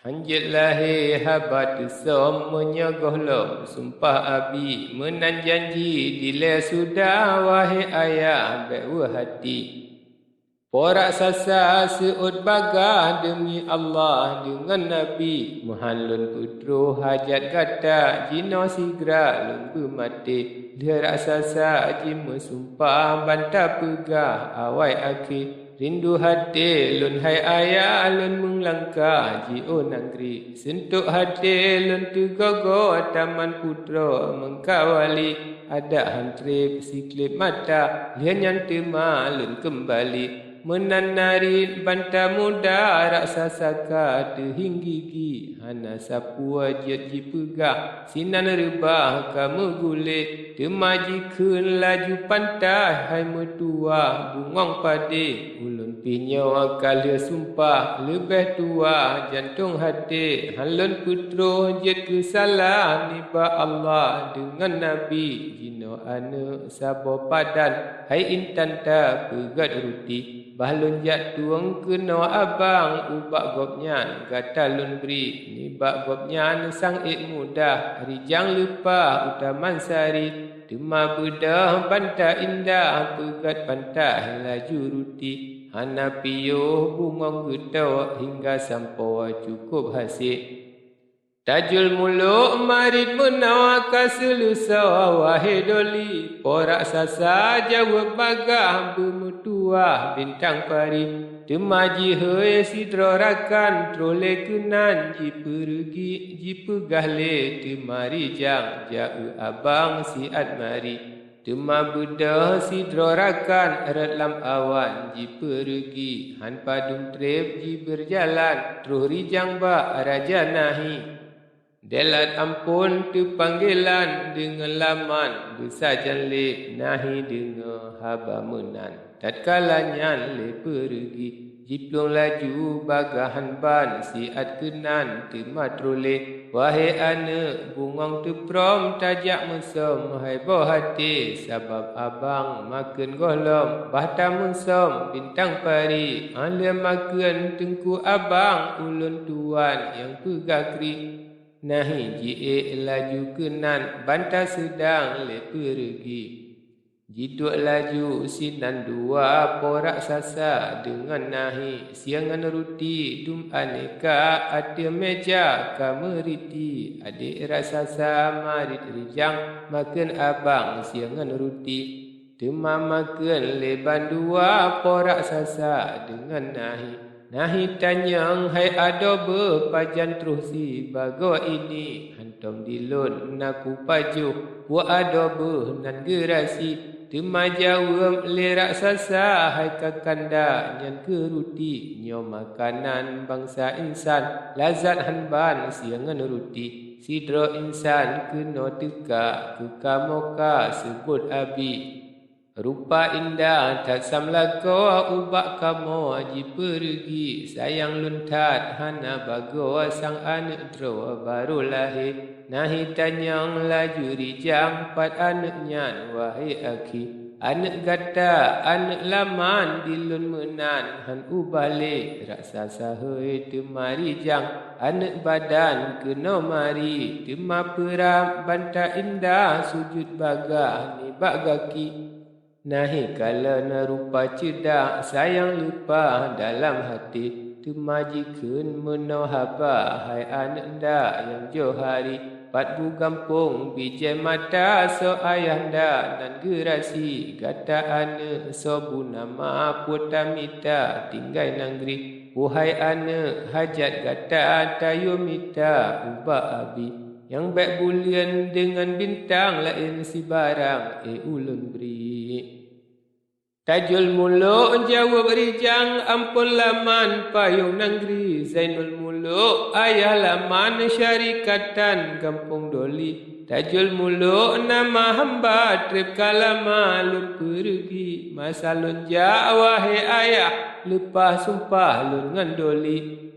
Hanjit lahir habat som menyogoh lom sumpah abi menan janji dile sudah wahai ayah bewa hati. Porak sasa seut bagah demi Allah dengan Nabi Muhanlun putro hajat kata jino sigra lumbu mati dia raksasa jima sumpah bantah pegah awai akhir rindu hati lun hai ayah lun menglangkah jio negeri sentuk hati lun tugogo taman putro mengkawali ada hantri siklip mata lian yang tema lun kembali menanari banta muda raksasa ka tehinggigi hana sapu wajat jipegah sinan rebah kamu gule temaji kun laju pantai hai metua bungong pade ulun pinyo akal sumpah lebih tua jantung hati halun putro jet kesalah niba Allah dengan Nabi jino ane sabo padan hai intan ta pegat ruti bahlun jat tuang kena abang ubak gopnyan kata lun beri nibak gopnyan sang ik mudah rijang lupa utaman sari tema bedah banta indah pegat pantai laju ruti hana piyo bungong getau hingga sampai cukup hasil Tajul muluk marid menawaka selusa wahai doli porak sasa jawab bagah bermutua bintang pari temaji hei sidro rakan trole kenan ji pergi ji pegahle temari jang jau abang siat mari tema bedah sidro rakan erat lam awan ji pergi han padung trep ji berjalan truh rijang ba raja nahi Delat ampun tu panggilan dengan laman bersajan le nahi dengan haba menan tatkalanya le pergi jiplung laju bagahan ban siat kenan tema trole wahai ane bungong tu prom tajak mesom hai boh hati sabab abang makan golom bahta mesom bintang pari alia makan tengku abang ulun tuan yang pegakri Nahi jie laju kenan bantah sedang le pergi jiduk laju sinan dua porak sasa dengan nahi siangan ruti dum aneka ada meja kameriti adik raksasa marit rijang makan abang siangan ruti tema makan leban dua porak sasa dengan nahi Nahi tanyang hai ado berpajan terusi bago ini hantom dilun naku paju wa ado nan gerasi tema jawab le raksasa hai kakanda nyan keruti nyo makanan bangsa insan lazat hanban siangan ruti sidro insan keno teka kekamoka sebut abi Rupa indah tak samlako ubak kamu aji pergi sayang luntat hana bago sang anak dro baru lahir nahi tanyang laju rijang pat anaknya wahai aki anak gata anak laman dilun menan han ubale raksasa hei temari jang anak badan kena mari tema peram banta indah sujud bagah ni bagaki Nahi kala narupa cedak sayang lupa dalam hati temajikan menohaba hai anak nda yang johari pat bu kampung bijai mata so ayahanda nan gerasi kata anak so bunama putamita tinggai nangri wahai anak hajat kata tayo mita ubah abi yang baik bulian dengan bintang lain si barang ulun beri Tajul muluk jawab rijang ampun laman payung negeri Zainul muluk ayah laman syarikatan kampung doli Tajul muluk nama hamba trip kalama lun pergi masa lun wahai ayah lepas sumpah lun ngandoli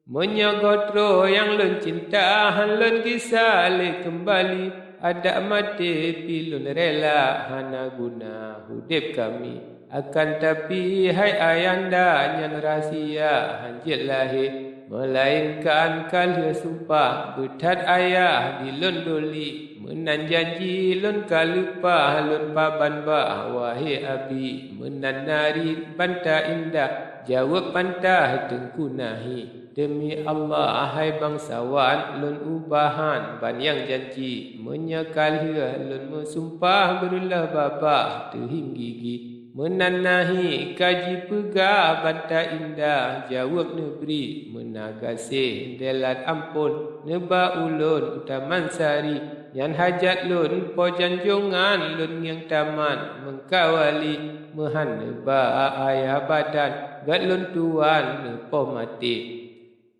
menyogotro yang lun cinta han lun kisah le kembali ada mati pilun rela hana guna hudip kami akan tapi hai ayanda nyan rahsia hanjit lahir melainkan kala sumpah betat ayah dilun doli menan janji lun kalupa lun paban bah wahai abi menan nari banta indah jawab bantah tengku nahi demi Allah hai bangsawan lun ubahan ban yang janji menyekal lun mensumpah berulah babah tehing gigi menanahi kaji pegah banta indah jawab negeri menagasi delat ampun neba ulun taman sari yan hajat lun po janjungan lun yang taman mengkawali mehan neba ayah badan gat lun tuan nepo mati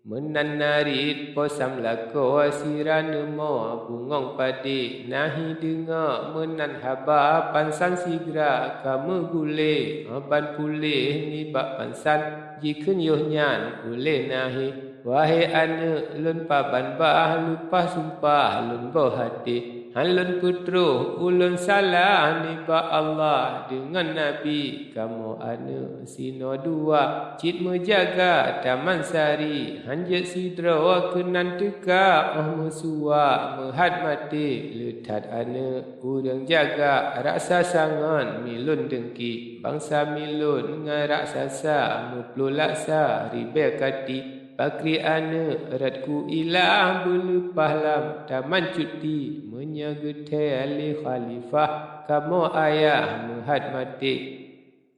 menan narit po samlako sirana mo bungong padi nahi dengar menan haba pansan sigra kamu gule ban pulih ni bak pansan jikun yohnyan gule nahi wahai ane lun paban bah lupa sumpah lun boh hati Halun putru ulun salah niba Allah dengan Nabi kamu anu sino dua cit menjaga taman sari hanjat sidra kenan teka musua mehat mati letat anu urang jaga raksa sangan milun dengki bangsa milun ngaraksasa muplu laksa ribe kati Bakri ane eratku ilah berlepah lam taman cuti menyegete ali khalifah kamu ayah mehat mati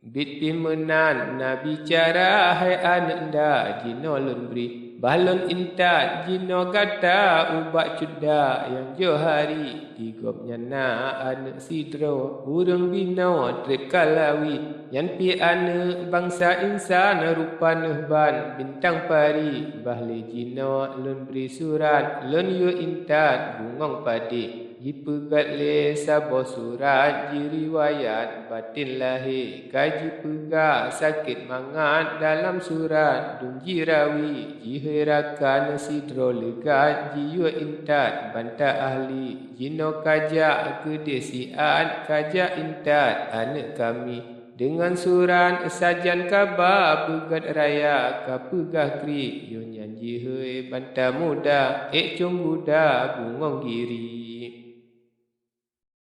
bit pimenan nabi cara hai ananda jino lun beri balon intat jino gata ubak cuda yang johari digopnya na anak sidro urang bina trip kalawi yan pi ane bangsa insan rupa nehban bintang pari bahli jino lun beri surat lun yu intat bungong padi Jipegat le sabo surat jiriwayat batin lahi kaji pegak sakit mangat dalam surat dun jirawi jihirakan sidro legat jiwa intat bantah ahli jino kajak kedesian kajak intat anak kami dengan surat sajan kabar pegat raya kapegah kri yo nyanji hei bantah muda cung buda bungong giri